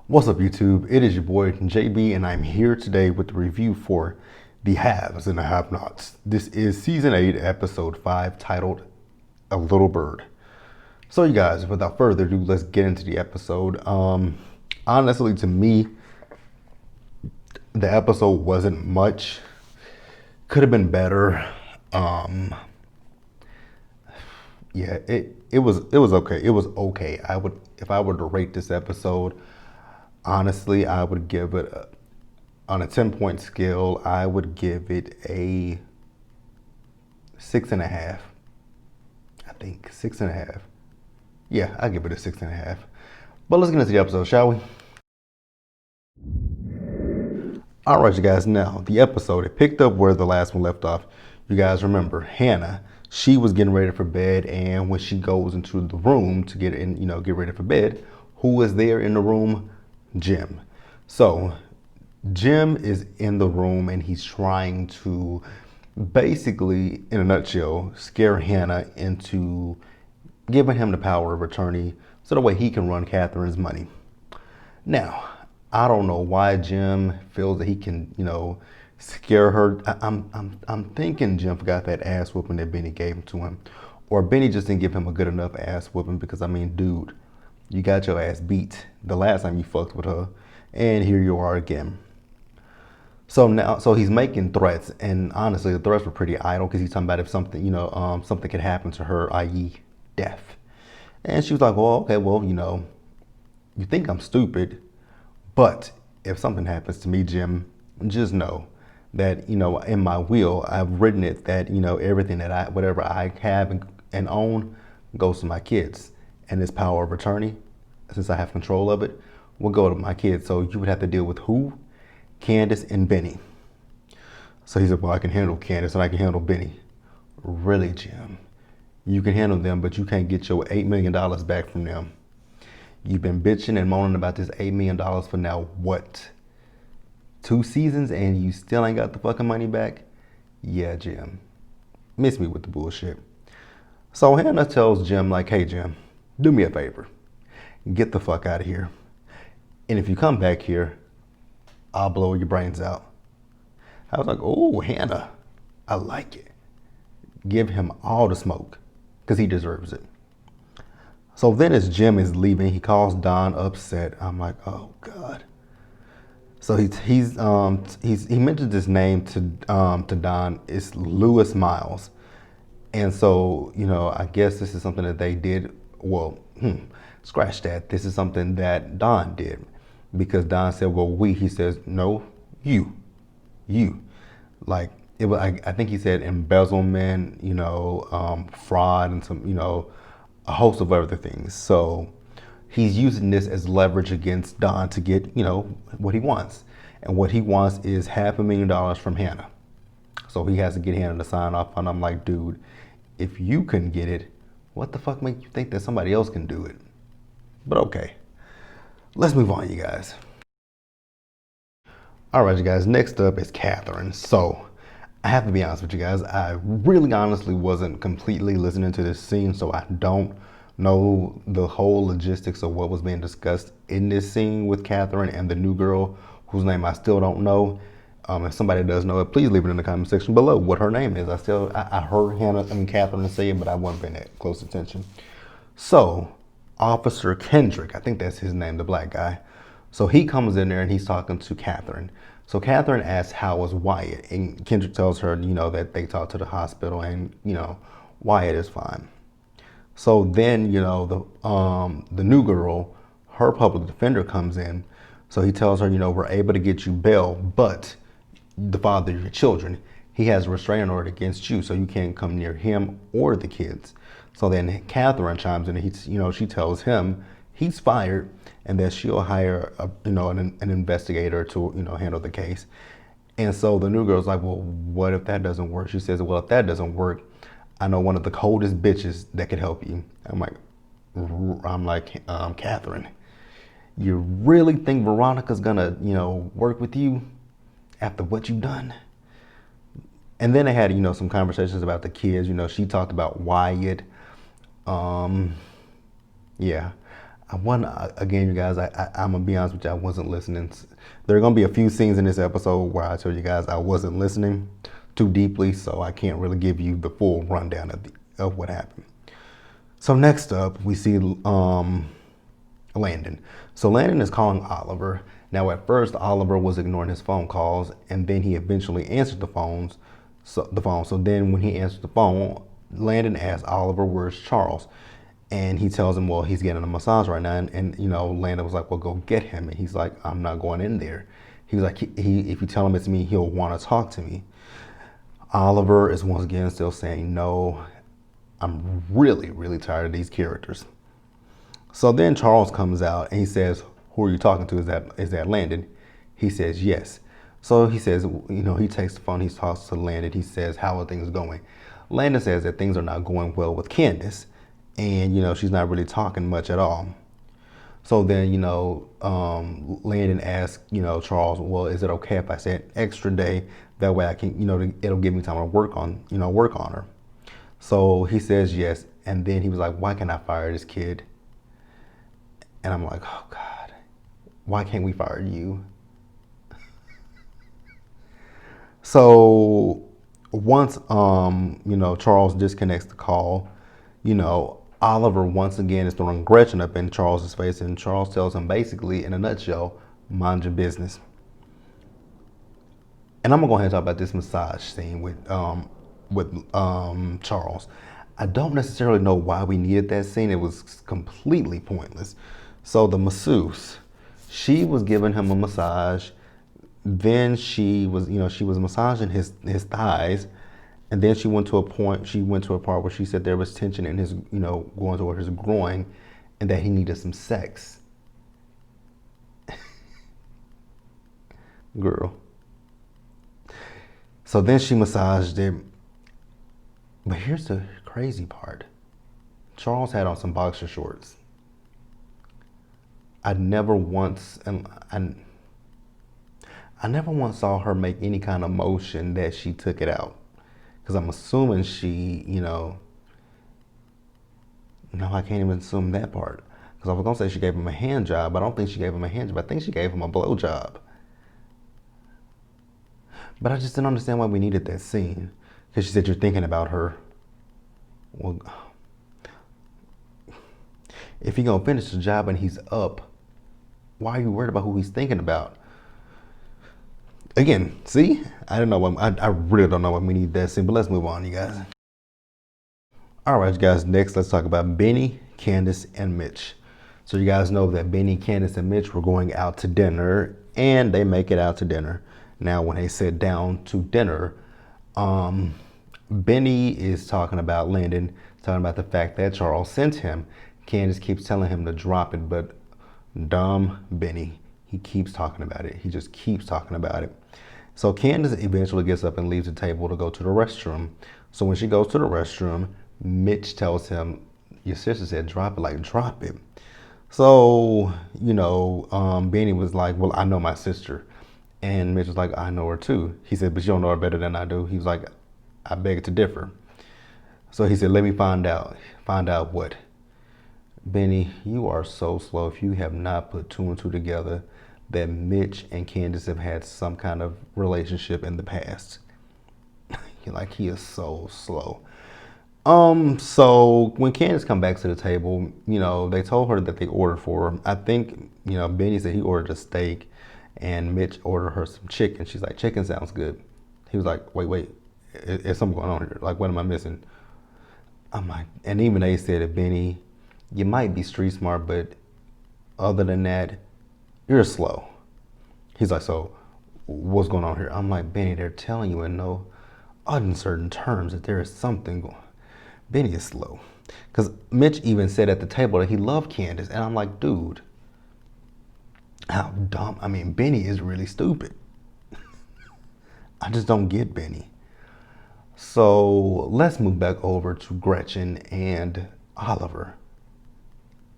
What's up, YouTube? It is your boy JB, and I'm here today with the review for The Haves and the Have-Nots. This is Season 8, Episode 5, titled A Little Bird. So, you guys, without further ado, let's get into the episode. Honestly, to me, the episode wasn't much. Could have been better. Yeah, it was okay. It was okay. If I were to rate this episode, honestly, I would give it on a 10-point scale. I would give it a 6.5. I think 6.5. Yeah, I give it a 6.5. But let's get into the episode, shall we? All right, you guys. Now the episode, it picked up where the last one left off. You guys remember Hannah? She was getting ready for bed, and when she goes into the room to get in, get ready for bed, who is there in the room? Jim. So Jim is in the room, and he's trying to basically, in a nutshell, scare Hannah into giving him the power of attorney so the way he can run Catherine's money. Now, I don't know why Jim feels that he can, scare her. I'm thinking Jim forgot that ass whooping that Benny gave to him, or Benny just didn't give him a good enough ass whooping, because I mean, dude, you got your ass beat the last time you fucked with her, and here you are again. So he's making threats, and honestly, the threats were pretty idle, because he's talking about if something, something could happen to her, i.e., death. And she was like, well, okay, well, you think I'm stupid, but if something happens to me, Jim, just know that, in my will, I've written it that, everything that whatever I have and own goes to my kids. And this power of attorney, since I have control of it, will go to my kids. So you would have to deal with who? Candice and Benny. So he said, well, I can handle Candice and I can handle Benny. Really, Jim? You can handle them, but you can't get your $8 million back from them. You've been bitching and moaning about this $8 million for now, what? 2 seasons, and you still ain't got the fucking money back? Yeah, Jim. Miss me with the bullshit. So Hannah tells Jim, like, hey, Jim, do me a favor. Get the fuck out of here. And if you come back here, I'll blow your brains out. I was like, oh, Hannah, I like it. Give him all the smoke, because he deserves it. So then as Jim is leaving, he calls Don upset. I'm like, oh God. So he mentions his name to Don. It's Lewis Miles. And so, I guess this is something that they did. Well, scratch that. This is something that Don did, because Don said, well, he says, no, you. Like, it was, I think he said embezzlement, fraud, and some, a host of other things. So he's using this as leverage against Don to get, what he wants. And what he wants is $500,000 from Hannah. So he has to get Hannah to sign off. And I'm like, dude, if you couldn't get it, what the fuck make you think that somebody else can do it? But okay, let's move on, you guys. All right, you guys, next up is Catherine. So I have to be honest with you guys, I really honestly wasn't completely listening to this scene, so I don't know the whole logistics of what was being discussed in this scene with Catherine and the new girl, whose name I still don't know. If somebody does know it, please leave it in the comment section below what her name is. I heard Catherine say it, but I wasn't paying that close attention. So Officer Kendrick, I think that's his name, the black guy. So he comes in there and he's talking to Catherine. So Catherine asks, how was Wyatt? And Kendrick tells her, that they talked to the hospital and, Wyatt is fine. So then, the new girl, her public defender comes in. So he tells her, we're able to get you bail, but the father of your children, he has a restraining order against you, so you can't come near him or the kids. So then Catherine chimes in and she tells him he's fired and that she'll hire an investigator to, handle the case. And so the new girl's like, well, what if that doesn't work? She says, well, if that doesn't work, I know one of the coldest bitches that could help you. I'm like, Catherine, you really think Veronica's gonna, work with you after what you've done? And then they had, some conversations about the kids. She talked about Wyatt. Yeah, Again, you guys, I'm gonna be honest with you, I wasn't listening. There are gonna be a few scenes in this episode where I tell you guys I wasn't listening too deeply, so I can't really give you the full rundown of what happened. So next up, we see Landon. So Landon is calling Oliver. Now, at first, Oliver was ignoring his phone calls, and then he eventually answered the phone. So then, when he answered the phone, Landon asks Oliver, "Where's Charles?" And he tells him, "Well, he's getting a massage right now." And Landon was like, "Well, go get him." And he's like, "I'm not going in there." He was like, "If you tell him it's me, he'll want to talk to me." Oliver is once again still saying no. I'm really, really tired of these characters. So then Charles comes out and he says, "Who are you talking to? Is that Landon?" He says, "Yes." So he says, he takes the phone, he talks to Landon, he says, "How are things going?" Landon says that things are not going well with Candice, and she's not really talking much at all. So then, Landon asks, Charles, "Well, is it okay if I stay an extra day? That way I can, it'll give me time to work on her." So he says yes, and then he was like, "Why can't I fire this kid?" And I'm like, "Oh God, why can't we fire you?" So once Charles disconnects the call, Oliver once again is throwing Gretchen up in Charles's face, and Charles tells him basically in a nutshell, "Mind your business." And I'm gonna go ahead and talk about this massage scene with Charles. I don't necessarily know why we needed that scene. It was completely pointless. So the masseuse, she was giving him a massage. Then she was massaging his thighs, and then she went to a part where she said there was tension in his, going toward his groin, and that he needed some sex. Girl. So then she massaged him. But here's the crazy part. Charles had on some boxer shorts. I never once saw her make any kind of motion that she took it out. Because I'm assuming no, I can't even assume that part. Because I was going to say she gave him a hand job, but I don't think she gave him a hand job. I think she gave him a blow job. But I just didn't understand why we needed that scene. Because she said, "You're thinking about her." Well, if you're going to finish the job and he's up, why are you worried about who he's thinking about? Again, see? I don't know. I really don't know why we need that scene, but let's move on, you guys. All right, you guys, next let's talk about Benny, Candice, and Mitch. So you guys know that Benny, Candice, and Mitch were going out to dinner, and they make it out to dinner. Now, when they sit down to dinner, Benny is talking about Landon, talking about the fact that Charles sent him. Candice keeps telling him to drop it, but dumb Benny, he keeps talking about it. He just keeps talking about it. So Candice eventually gets up and leaves the table to go to the restroom. So when she goes to the restroom, Mitch tells him, "Your sister said drop it," like drop it. So, Benny was like, "Well, I know my sister." And Mitch was like, "I know her too." He said, "But you don't know her better than I do." He was like, "I beg to differ." So he said, "Let me find out." Find out what? Benny, you are so slow if you have not put two and two together that Mitch and Candice have had some kind of relationship in the past. He is so slow. So when Candice come back to the table, they told her that they ordered for her. I think, Benny said he ordered a steak and Mitch ordered her some chicken. She's like, "Chicken sounds good." He was like, wait, is something going on here? Like, what am I missing? I'm like, and even they said that Benny, you might be street smart, but other than that, you're slow. He's like, "So what's going on here?" I'm like, "Benny, they're telling you in no uncertain terms that there is something going on." Benny is slow. Because Mitch even said at the table that he loved Candice. And I'm like, dude, how dumb. I mean, Benny is really stupid. I just don't get Benny. So let's move back over to Gretchen and Oliver.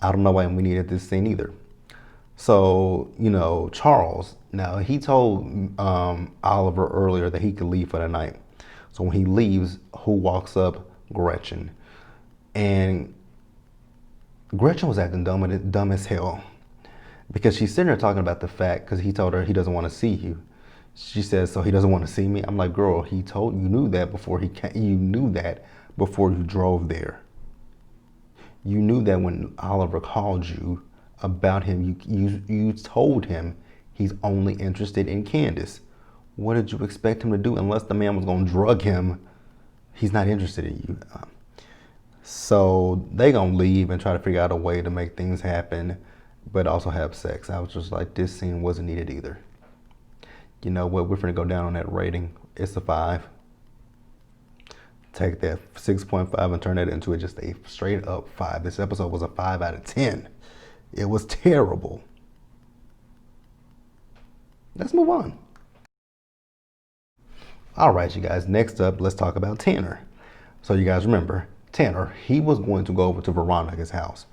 I don't know why we needed this scene either. So, Charles, now he told Oliver earlier that he could leave for the night. So when he leaves, who walks up? Gretchen. And Gretchen was acting dumb as hell because she's sitting there talking about the fact because he told her he doesn't want to see you. She says, so he doesn't want to see me. I'm like, girl, he told you knew that before he came. You knew that before you drove there. You knew that when Oliver called you about him, you told him he's only interested in Candice. What did you expect him to do? Unless the man was going to drug him, he's not interested in you. So they gonna leave and try to figure out a way to make things happen, but also have sex. I was just like, this scene wasn't needed either. You know what? We're gonna go down on that rating. It's a 5. Take that 6.5 and turn that into just a straight up 5. This episode was a 5 out of 10. It was terrible. Let's move on. All right, you guys. Next up, let's talk about Tanner. So you guys remember, Tanner, he was going to go over to Veronica's house.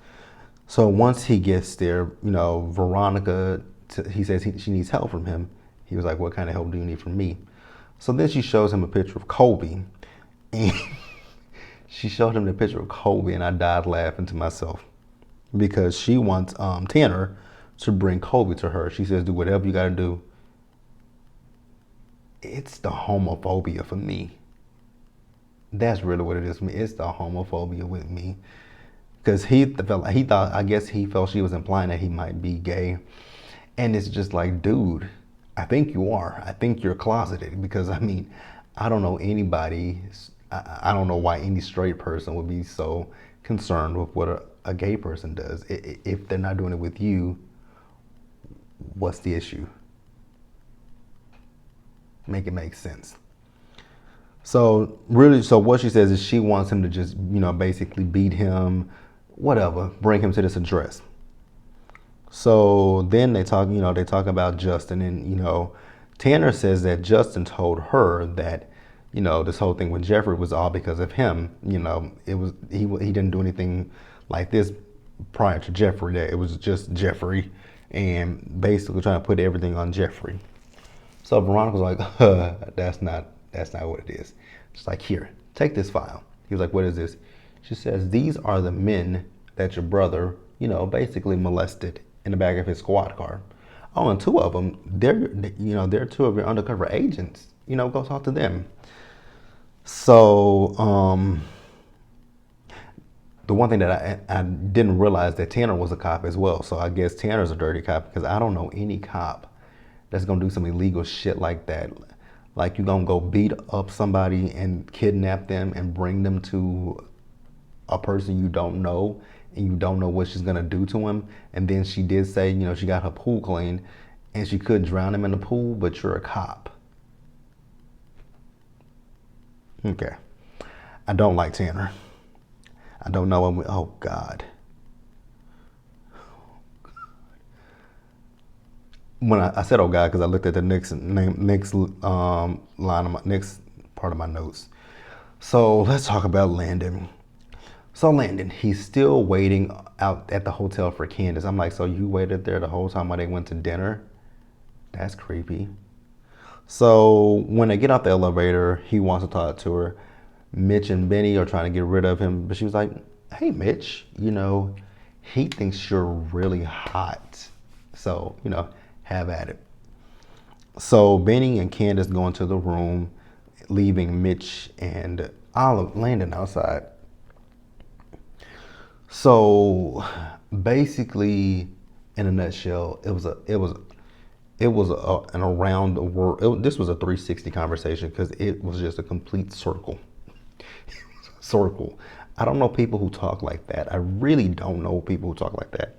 So once he gets there, you know, Veronica, he says she needs help from him. He was like, what kind of help do you need from me? So then she shows him a picture of Colby. And she showed him the picture of Colby, and I died laughing to myself because she wants Tanner to bring Colby to her. She says, do whatever you got to do. It's the homophobia for me. That's really what it is for me. It's the homophobia with me. Because I guess he felt she was implying that he might be gay. And it's just like, dude, I think you are. I think you're closeted. Because, I mean, I don't know anybody. I don't know why any straight person would be so concerned with what a gay person does. If they're not doing it with you, what's the issue? Make it make sense. So really, so what she says is she wants him to just, you know, basically beat him, whatever, bring him to this address. So then they talk about Justin, and, you know, Tanner says that Justin told her that, you know, this whole thing with Jeffrey was all because of him. You know, he didn't do anything like this prior to Jeffrey. That it was just Jeffrey, and basically trying to put everything on Jeffrey. So Veronica was like, that's not what it is. She's like, here, take this file. He was like, what is this? She says, these are the men that your brother, you know, basically molested in the back of his squad car. Oh, and 2 of them, they're 2 of your undercover agents. You know, go talk to them. So, the one thing that I didn't realize that Tanner was a cop as well. So I guess Tanner's a dirty cop because I don't know any cop that's gonna do some illegal shit like that. Like, you're gonna go beat up somebody and kidnap them and bring them to a person you don't know, and you don't know what she's gonna do to him. And then she did say, you know, she got her pool cleaned and she could drown him in the pool, but you're a cop. Okay. I don't like Tanner. I don't know him. Oh God. When I said oh God, because I looked at the next line of my next part of my notes. So let's talk about Landon. So Landon, he's still waiting out at the hotel for Candice. I'm like, so you waited there the whole time while they went to dinner? That's creepy. So when they get out the elevator, he wants to talk to her. Mitch and Benny are trying to get rid of him, but she was like, hey Mitch, you know, he thinks you're really hot. So, you know, have at it. So Benny and Candice go into the room, leaving Mitch and Landon outside. So basically, in a nutshell, it was an around the world. This was a 360 conversation because it was just a complete circle. Circle. I don't know people who talk like that. I really don't know people who talk like that.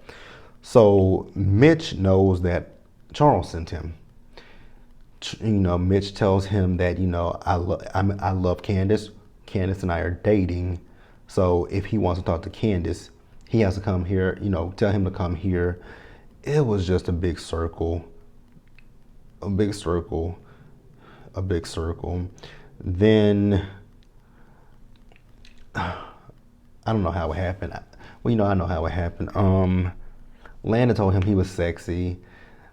So Mitch knows that Charles sent him. You know, Mitch tells him that, you know, I love Candice. Candice and I are dating. So if he wants to talk to Candice, he has to come here, you know, tell him to come here. It was just a big circle. A big circle. A big circle. Then, I don't know how it happened. Well, you know, I know how it happened. Landon told him he was sexy.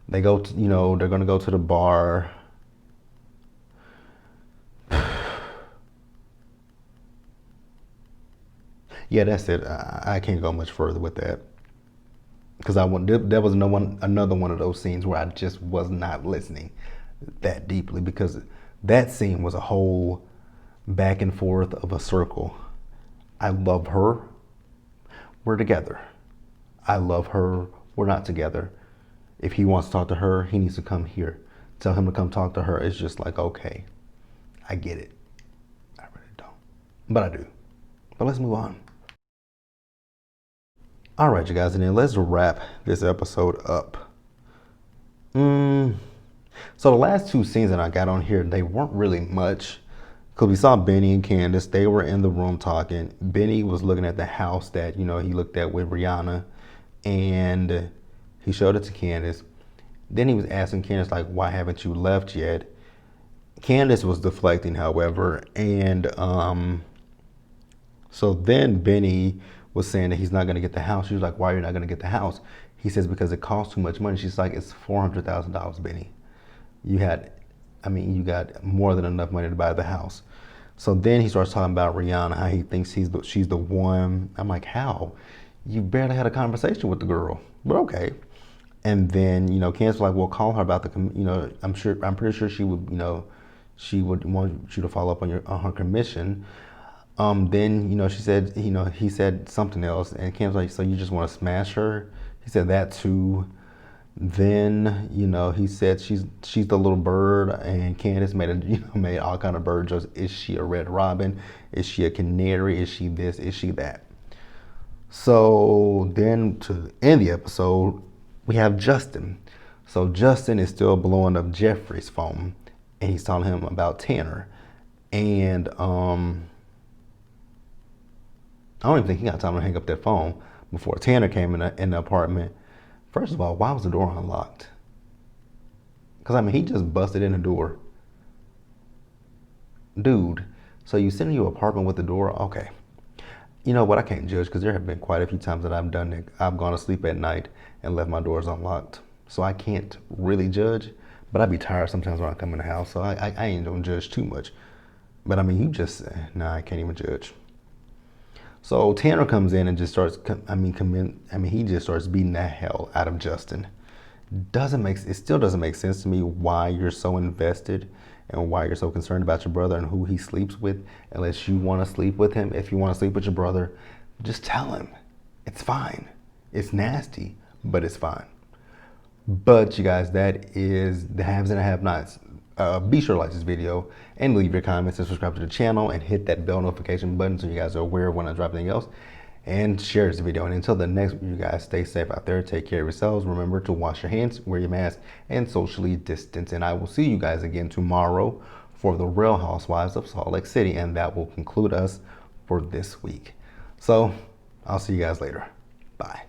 They go to, you know, they're going to go to the bar. Yeah, that's it. I can't go much further with that because I want there was another one of those scenes where I just was not listening that deeply because that scene was a whole back and forth of a circle. I love her. We're together. I love her. We're not together. If he wants to talk to her, he needs to come here. Tell him to come talk to her. It's just like, okay, I get it. I really don't. But I do. But let's move on. All right, you guys, and then let's wrap this episode up. So the last two scenes that I got on here, they weren't really much. Because we saw Benny and Candice. They were in the room talking. Benny was looking at the house that, he looked at with Rihanna. And he showed it to Candice. Then he was asking Candice, like, why haven't you left yet? Candice was deflecting, however. And so then Benny was saying that he's not going to get the house. She was like, why are you not going to get the house? He says, because it costs too much money. She's like, it's $400,000, Benny. You got more than enough money to buy the house. So then he starts talking about Rihanna, how he thinks she's the one. I'm like, how? You barely had a conversation with the girl, but okay. And then, Candace was like, well, call her about I'm pretty sure she would, she would want you to follow up on her commission. Then, she said, he said something else, and Candace was like, so you just want to smash her? He said that too. Then, he said she's the little bird, and Candice made all kind of bird jokes. Is she a red robin? Is she a canary? Is she this? Is she that? So then to end the episode, we have Justin. So Justin is still blowing up Jeffrey's phone, and he's telling him about Tanner. And I don't even think he got time to hang up that phone before Tanner came in the apartment. First of all, why was the door unlocked? Because, he just busted in the door. Dude, so you sit in your apartment with the door? Okay. You know what? I can't judge because there have been quite a few times that I've done it. I've gone to sleep at night and left my doors unlocked. So I can't really judge, but I'd be tired sometimes when I come in the house. So I ain't don't judge too much. But you just, I can't even judge. So Tanner comes in and just starts, he just starts beating the hell out of Justin. It still doesn't make sense to me why you're so invested and why you're so concerned about your brother and who he sleeps with, unless you want to sleep with him. If you want to sleep with your brother, just tell him. It's fine. It's nasty, but it's fine. But you guys, that is the haves and the have-nots. Be sure to like this video and leave your comments and subscribe to the channel and hit that bell notification button so you guys are aware when I drop anything else. And share this video. And until the next video, you guys stay safe out there. Take care of yourselves. Remember to wash your hands, wear your mask, and socially distance. And I will see you guys again tomorrow for the Real Housewives of Salt Lake City. And that will conclude us for this week. So I'll see you guys later. Bye.